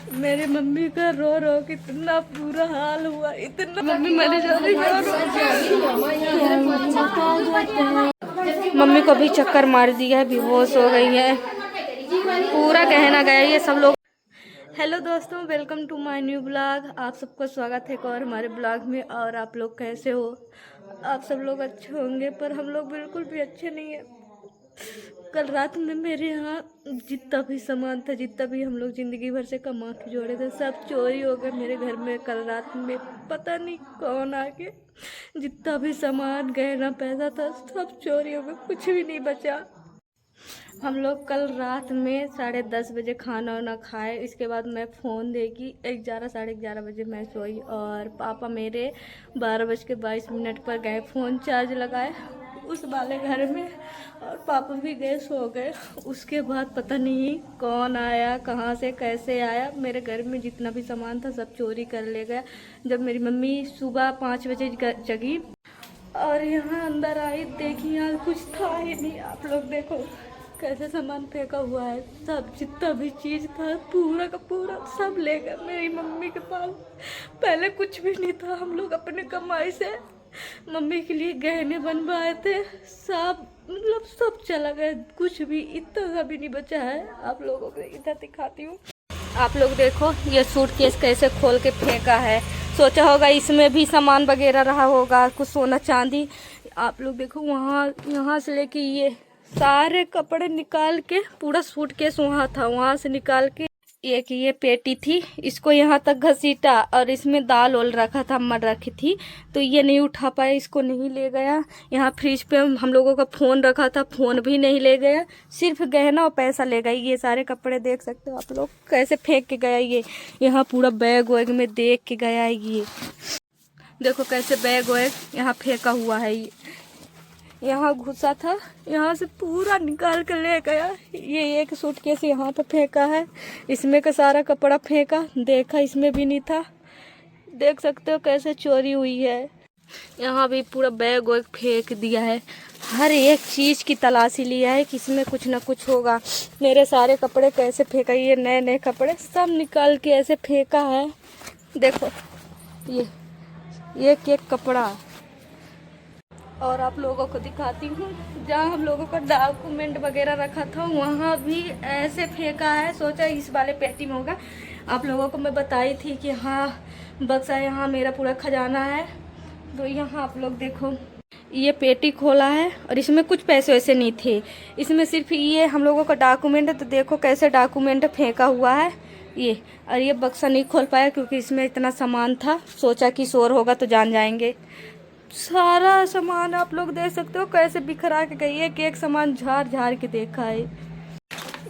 मेरी मम्मी का रो रो कितना बुरा हाल हुआ, इतना मम्मी मरी जा रही मम्मी को भी चक्कर मार दिया है, बेहोश हो गई है, पूरा गहना गया ये सब लोग। हेलो दोस्तों, welcome to my new blog. आप सबका स्वागत है एक और हमारे ब्लॉग में। और आप लोग कैसे हो? आप सब लोग अच्छे होंगे, पर हम लोग बिल्कुल भी अच्छे नहीं है। कल रात में मेरे यहाँ जितना भी सामान था, जितना भी हम लोग ज़िंदगी भर से कमा के जोड़े थे, सब चोरी हो गए मेरे घर में। कल रात में पता नहीं कौन आके जितना भी सामान गहना पैसा था सब चोरी हो गया, कुछ भी नहीं बचा। हम लोग कल रात में 10:30 बजे खाना वाना खाए। इसके बाद मैं फ़ोन देखी, 11 11:30 बजे मैं सोई। और पापा मेरे 12:22 पर गए फ़ोन चार्ज लगाए उस वाले घर में, और पापा भी गए सो गए। उसके बाद पता नहीं कौन आया, कहाँ से कैसे आया, मेरे घर में जितना भी सामान था सब चोरी कर ले गया। जब मेरी मम्मी सुबह 5 बजे जगी और यहाँ अंदर आई, देखी यहाँ कुछ था ही नहीं। आप लोग देखो कैसे सामान फेंका हुआ है, सब जितना भी चीज़ था पूरा का पूरा सब ले गए। मेरी मम्मी के पास पहले कुछ भी नहीं था। हम लोग अपने कमाई से मम्मी के लिए गहने बनवाए थे, सब मतलब सब चला गया, कुछ भी इतना सा भी नहीं बचा है। आप लोगों को इधर दिखाती हूँ। आप लोग देखो ये सूटकेस कैसे खोल के फेंका है। सोचा होगा इसमें भी सामान वगैरह रहा होगा, कुछ सोना चांदी। आप लोग देखो वहाँ यहाँ से लेके ये सारे कपड़े निकाल के, पूरा सूटकेस वहाँ था, वहाँ से निकाल के एक ये पेटी थी, इसको यहाँ तक घसीटा और इसमें दाल ओल रखा था, मर रखी थी, तो ये नहीं उठा पाया, इसको नहीं ले गया। यहाँ फ्रिज पे हम लोगों का फ़ोन रखा था, फ़ोन भी नहीं ले गया, सिर्फ गहना और पैसा ले गया। ये सारे कपड़े देख सकते हो आप लोग कैसे फेंक के गया। ये यहाँ पूरा बैग वैग में देख के गया है। ये देखो कैसे बैग वैग यहाँ फेंका हुआ है। ये यहाँ घुसा था, यहाँ से पूरा निकाल कर ले गया। ये एक सूटकेस यहाँ पे फेंका है, इसमें का सारा कपड़ा फेंका, देखा इसमें भी नहीं था। देख सकते हो कैसे चोरी हुई है। यहाँ भी पूरा बैग वैग फेंक दिया है, हर एक चीज़ की तलाशी लिया है कि इसमें कुछ ना कुछ होगा। मेरे सारे कपड़े कैसे फेंका, ये नए नए कपड़े सब निकाल के ऐसे फेंका है। देखो ये एक कपड़ा। और आप लोगों को दिखाती हूँ जहाँ हम लोगों का डॉक्यूमेंट वगैरह रखा था, वहाँ भी ऐसे फेंका है। सोचा इस वाले पेटी में होगा। आप लोगों को मैं बताई थी कि हाँ बक्सा यहाँ मेरा पूरा खजाना है। तो यहाँ आप लोग देखो ये पेटी खोला है और इसमें कुछ पैसे वैसे नहीं थे, इसमें सिर्फ ये हम लोगों का डॉक्यूमेंट है। तो देखो कैसे डॉक्यूमेंट फेंका हुआ है ये। और ये बक्सा नहीं खोल पाया क्योंकि इसमें इतना सामान था, सोचा कि शोर होगा तो जान जाएंगे। सारा सामान आप लोग देख सकते हो कैसे बिखरा के गई है, एक सामान झाड़ झाड़ के देखा है।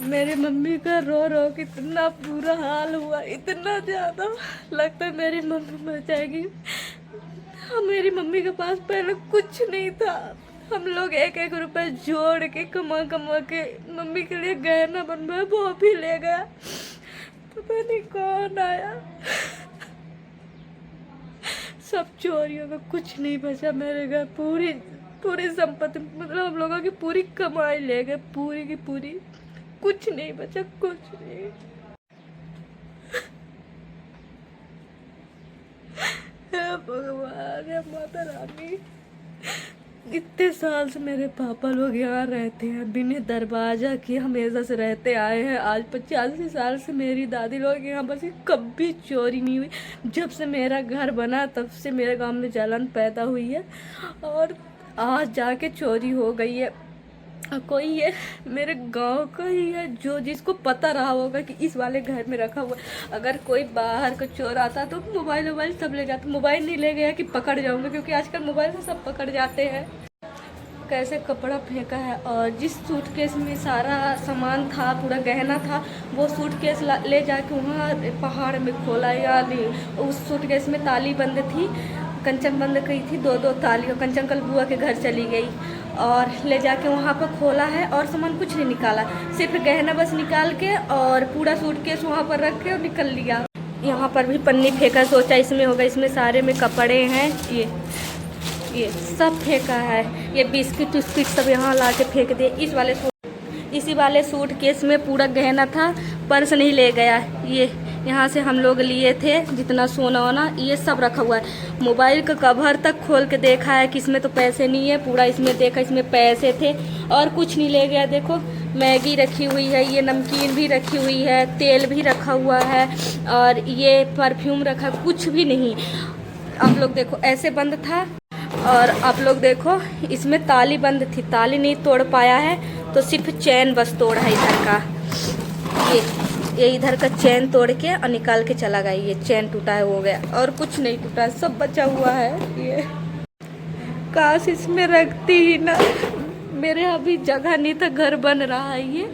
मेरी मम्मी का रो रो कितना बुरा हाल हुआ, इतना ज़्यादा लगता है मेरी मम्मी मर जाएगी। मेरी मम्मी के पास पहले कुछ नहीं था, हम लोग एक एक रुपए जोड़ के कमा कमा के मम्मी के लिए गहना बनवाया, वो भी ले गया। पता नहीं कौन आया, सब चोरियों का कुछ नहीं बचा। मेरे घर पूरी संपत्ति, मतलब हम लोगों की पूरी कमाई ले गए, पूरी की पूरी, कुछ नहीं बचा, कुछ नहीं। हे भगवान, हे माता रानी, इतने साल से मेरे पापा लोग यहाँ रहते हैं, बिना दरवाजा के हमेशा से रहते आए हैं। आज 85 साल से मेरी दादी लोग यहाँ बस, कभी चोरी नहीं हुई। जब से मेरा घर बना तब से मेरे गांव में जलन पैदा हुई है, और आज जाके चोरी हो गई है। कोई ये मेरे गांव का ही है जो जिसको पता रहा होगा कि इस वाले घर में रखा हुआ। अगर कोई बाहर का चोर आता तो मोबाइल सब ले जाते। मोबाइल नहीं ले गया कि पकड़ जाऊंगा, क्योंकि आजकल मोबाइल से सब पकड़ जाते हैं। कैसे कपड़ा फेंका है। और जिस सूटकेस में सारा सामान था, पूरा गहना था, वो सूटकेस ले जाके वहाँ पहाड़ में खोला। या नहीं, उस सूटकेस में ताली बंद थी, कंचन बंद की थी, दो ताली। और कंचन कल बुआ के घर चली गई और ले जाके वहाँ पर खोला है, और सामान कुछ नहीं निकाला, सिर्फ गहना बस निकाल के और पूरा सूटकेस वहाँ पर रख के और निकल लिया। यहाँ पर भी पन्नी फेंका, सोचा इसमें होगा, इसमें सारे में कपड़े हैं। ये सब फेंका है, ये बिस्किट उस्किट सब यहाँ ला के फेंक दिए। इसी वाले सूटकेस में पूरा गहना था, पर्स नहीं ले गया। यहाँ से हम लोग लिए थे जितना सोना वोना, ये सब रखा हुआ है। मोबाइल का कवर तक खोल के देखा है कि इसमें तो पैसे नहीं है, पूरा इसमें देखा इसमें पैसे थे और कुछ नहीं ले गया। देखो मैगी रखी हुई है, ये नमकीन भी रखी हुई है, तेल भी रखा हुआ है और ये परफ्यूम रखा, कुछ भी नहीं। आप लोग देखो ऐसे बंद था और आप लोग देखो इसमें ताली बंद थी, ताली नहीं तोड़ पाया है तो सिर्फ चैन बस तोड़ा है इधर का। ये इधर का चैन तोड़ के और निकाल के चला गया, ये चैन टूटा है हो गया और कुछ नहीं टूटा, सब बचा हुआ है। ये काश इसमें रखती ही ना, मेरे अभी जगह नहीं था, घर बन रहा है ये,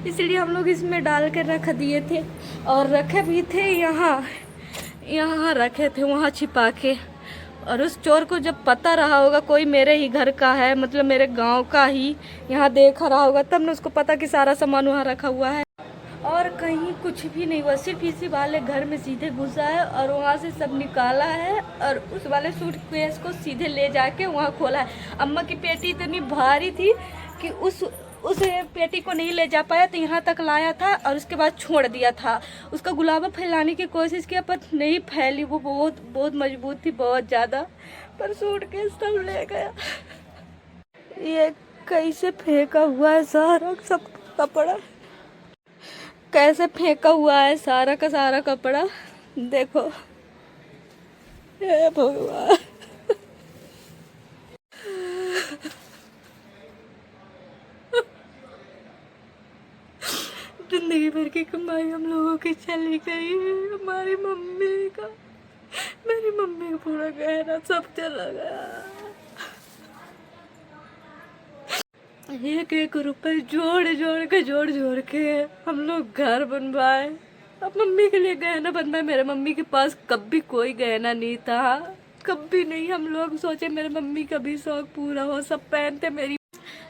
इसलिए हम लोग इसमें डाल के रख दिए थे और रखे भी थे यहाँ रखे थे वहाँ छिपा के। और उस चोर को जब पता रहा होगा कोई मेरे ही घर का है, मतलब मेरे गांव का ही, यहाँ देखा रहा होगा तब न उसको पता कि सारा सामान वहाँ रखा हुआ है और कहीं कुछ भी नहीं हुआ। सिर्फ इसी वाले घर में सीधे घुसा है और वहाँ से सब निकाला है और उस वाले सूटकेस को सीधे ले जाके वहाँ खोला है। अम्मा की पेटी इतनी भारी थी कि उस पेटी को नहीं ले जा पाया तो यहाँ तक लाया था और उसके बाद छोड़ दिया था। उसका गुलाबा फैलाने की कोशिश किया पर नहीं फैली, वो बहुत मजबूत थी, बहुत ज़्यादा, पर सूटकेस सब ले गया। ये कैसे फेंका हुआ है सारा सब कपड़ा, कैसे फेंका हुआ है सारा का सारा कपड़ा, देखो। हे भगवान, जिंदगी भर की कमाई हम लोगों की चली गई है। हमारी मम्मी का, मेरी मम्मी का पूरा गहना सब चला गया। एक रुपए जोड़ के हम लोग घर बनवाए, अब मम्मी के लिए गहना बनवाए। मेरे मम्मी के पास कभी कोई गहना नहीं था, कभी नहीं। हम लोग सोचे मेरे मम्मी का भी शौक पूरा हो, सब पहनते। मेरी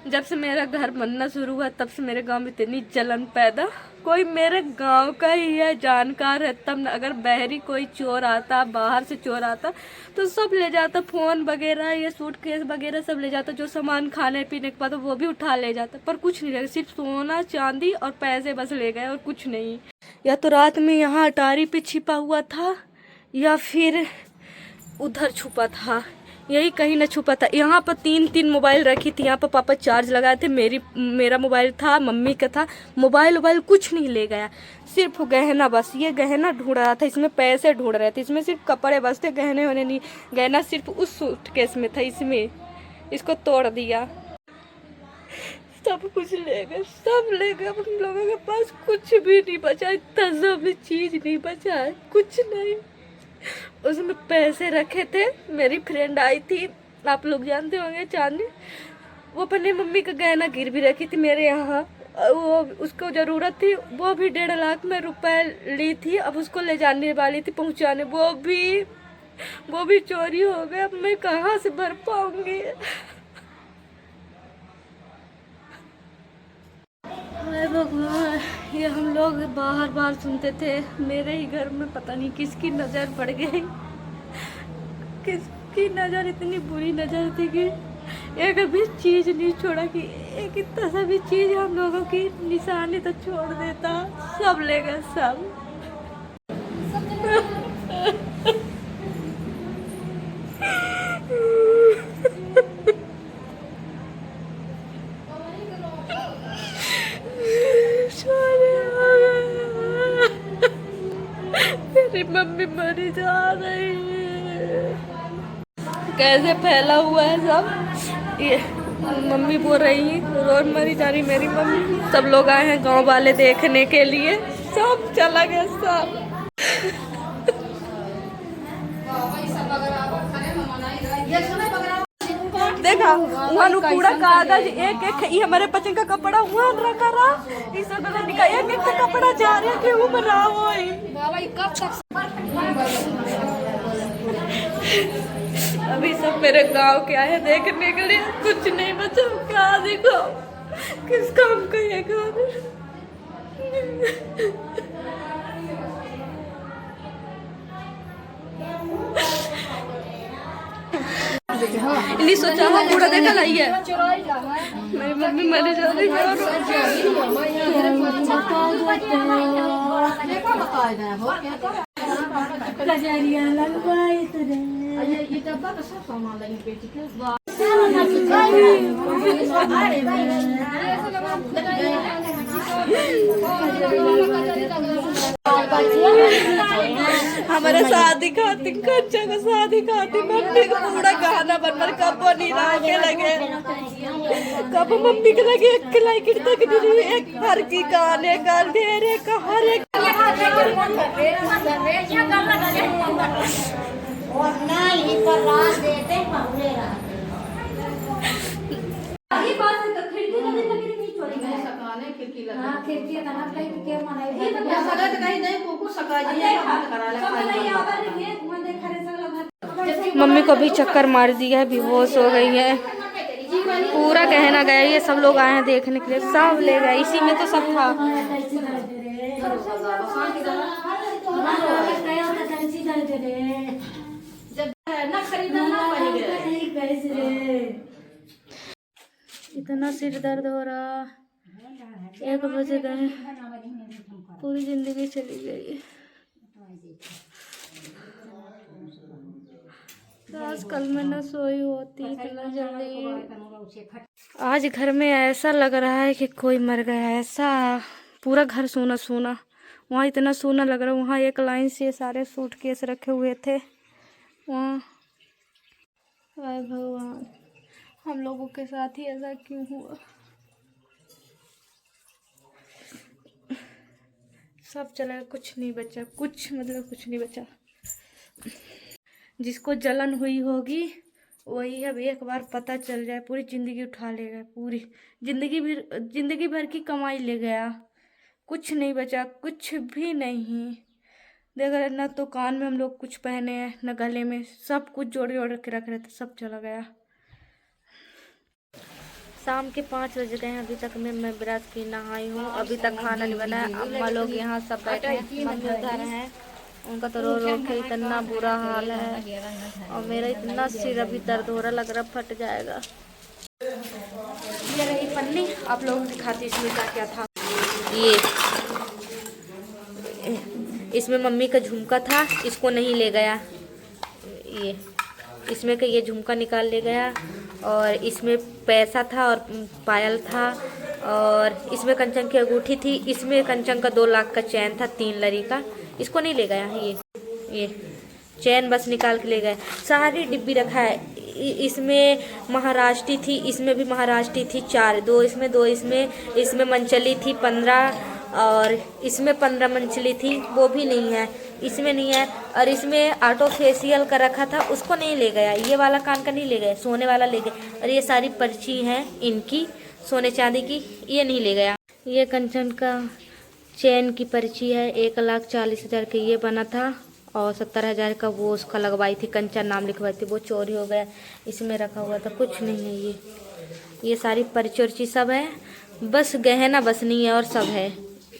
जब से मेरा घर बनना शुरू हुआ तब से मेरे गांव में इतनी जलन पैदा, कोई मेरे गांव का ही है जानकार है तब न, अगर बहरी कोई चोर आता, बाहर से चोर आता तो सब ले जाता, फोन वगैरह ये सूटकेस वगैरह सब ले जाता, जो सामान खाने पीने के बाद वो भी उठा ले जाता, पर कुछ नहीं ले, सिर्फ सोना चांदी और पैसे बस ले गए और कुछ नहीं। या तो रात में यहाँ अटारी पे छिपा हुआ था या फिर उधर छुपा था, यही कहीं ना छुपा था। यहाँ पर तीन मोबाइल रखी थी, यहाँ पर पापा चार्ज लगाए थे, मेरा मोबाइल था, मम्मी का था, मोबाइल कुछ नहीं ले गया, सिर्फ गहना बस। ये गहना ढूंढ रहा था, इसमें पैसे ढूंढ रहे थे, इसमें सिर्फ कपड़े बस थे, गहने वहने नहीं। गहना सिर्फ उस सूटकेस में था, इसमें इसको तोड़ दिया, सब कुछ ले गए, सब ले गए। हम लोगों के पास कुछ भी नहीं बचा, इतना सब चीज नहीं बचा है, कुछ नहीं। उसमें पैसे रखे थे, मेरी फ्रेंड आई थी, आप लोग जानते होंगे, चांदी, वो अपने मम्मी का गहना गिरवी रखी थी मेरे यहाँ, वो उसको ज़रूरत थी, वो भी 1.5 लाख में रुपए ली थी, अब उसको ले जाने वाली थी पहुँचाने, वो भी चोरी हो गया। अब मैं कहाँ से भर पाऊंगी। हाय भगवान, ये हम लोग बाहर सुनते थे, मेरे ही घर में पता नहीं किसकी नज़र पड़ गई, किसकी नज़र, इतनी बुरी नज़र थी कि एक भी चीज़ नहीं छोड़ा, कि एक इतना सा भी चीज़ हम लोगों की निशानी तो छोड़ देता, सब ले गए सब। मेरी मम्मी मरी जा रही है, कैसे फैला हुआ है सब। ये मम्मी बोल रही है रोज मरी जा रही मेरी मम्मी। सब लोग आए हैं गांव वाले देखने के लिए, सब चला गया सब। देखा वहाँ पूरा कागज एक ये हमारे बच्चे का कपड़ा वहाँ रखा रहा, इस का एक कपड़ा जा रहा है वो बना हो। अभी सब मेरे गांव के आए देखने के लिए, कुछ नहीं बचा, क्या देखो किस काम का ये घर। नहीं सोचा हाँ पूरा देखा नहीं है, मेरी मम्मी मरी जा रही है। हमारा शादी खातिर कंचा का शादी खातिर मम्मी को पूरा गाना बनकर कब नहीं रहा के लगे कब मम्मी के लगे एक खिलाई कितना कि एक हर की गाने कर ढेरे का हर एक और ना ही पर रात देते हमने ये बात है तो खिड़की का दिन लगी नहीं छोड़ी गए सकाने खिड़की लगा हां खिड़की का ना प्लाई के मनाई ये तो सगा तो कहीं नहीं कोको सका जी हाथ करा ले सब नहीं आवा नहीं है मन देखा रे सब मम्मी को भी चक्कर मार दिया है, बेहोश हो गई है, पूरा गहना गया। ये सब लोग आए हैं देखने के लिए, सब ले गए, इसी में तो सब था। इतना सिर दर्द हो रहा, 1 बजे गए, पूरी जिंदगी चली गई। आजकल मैं न सोई होती इतना जल्दी। आज घर में ऐसा लग रहा है कि कोई मर गया, ऐसा पूरा घर सोना सोना। वहाँ इतना सोना लग रहा है, वहाँ एक लाइन से सारे सूटकेस रखे हुए थे वहाँ। हाय भगवान, हम लोगों के साथ ही ऐसा क्यों हुआ। सब चला, कुछ नहीं बचा, कुछ मतलब कुछ नहीं बचा। जिसको जलन हुई होगी वही अब एक बार पता चल जाए पूरी जिंदगी उठा ले गया, पूरी जिंदगी भर की कमाई ले गया, कुछ नहीं बचा, कुछ भी नहीं। देख रहे ना, तो कान में हम लोग कुछ पहने हैं न गले में, सब कुछ जोड़ जोड़ के रख रहे थे, सब चला गया। शाम के 5 बज गए हैं, अभी तक मैं ब्रश की नहाई हूँ, अभी तक खाना नहीं बना है। अम्मा लोग यहाँ सब बैठे हैं, मम्मी उधर हैं, उनका तो रो रो के इतना बुरा हाल है, और मेरा इतना सिर अभी दर्द हो रहा, लग रहा फट जाएगा। ये रही पन्नी, आप लोगों को दिखाती इसमें क्या क्या था। ये इसमें मम्मी का झुमका था, इसको नहीं ले गया, ये इसमें का ये झुमका निकाल ले गया, और इसमें पैसा था और पायल था, और इसमें कंचन की अंगूठी थी, इसमें कंचन का 2 लाख का चैन था 3 लरी का, इसको नहीं ले गया। ये चैन बस निकाल के ले गए। सारी डिब्बी रखा है, इसमें महाराष्ट्री थी, इसमें भी महाराष्ट्री थी 4, 2 इसमें 2 इसमें मंचली थी 15, और इसमें 15 मंचली थी, वो भी नहीं है, इसमें नहीं है। और इसमें ऑटो फेशियल का रखा था, उसको नहीं ले गया, ये वाला कान का नहीं ले गए, सोने वाला ले गए। और ये सारी पर्ची हैं इनकी सोने चांदी की, ये नहीं ले गया। ये कंचन का चैन की पर्ची है, 1,40,000 के ये बना था, और 70,000 का वो उसका लगवाई थी, कंचन नाम लिखवाई थी, वो चोरी हो गया। इसमें रखा हुआ था, कुछ नहीं है। ये सारी पर्ची उर्ची सब है, बस गहना बस नहीं है और सब है।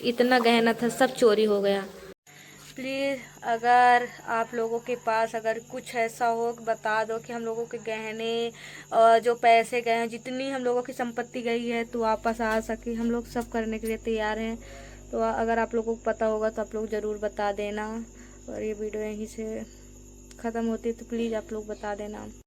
इतना गहना था, सब चोरी हो गया। प्लीज़ अगर आप लोगों के पास अगर कुछ ऐसा हो बता दो कि हम लोगों के गहने और जो पैसे गए हैं, जितनी हम लोगों की संपत्ति गई है, तो वापस आ सके। हम लोग सब करने के लिए तैयार हैं, तो अगर आप लोगों को पता होगा तो आप लोग ज़रूर बता देना। और ये वीडियो यहीं से ख़त्म होती है, तो प्लीज़ आप लोग बता देना।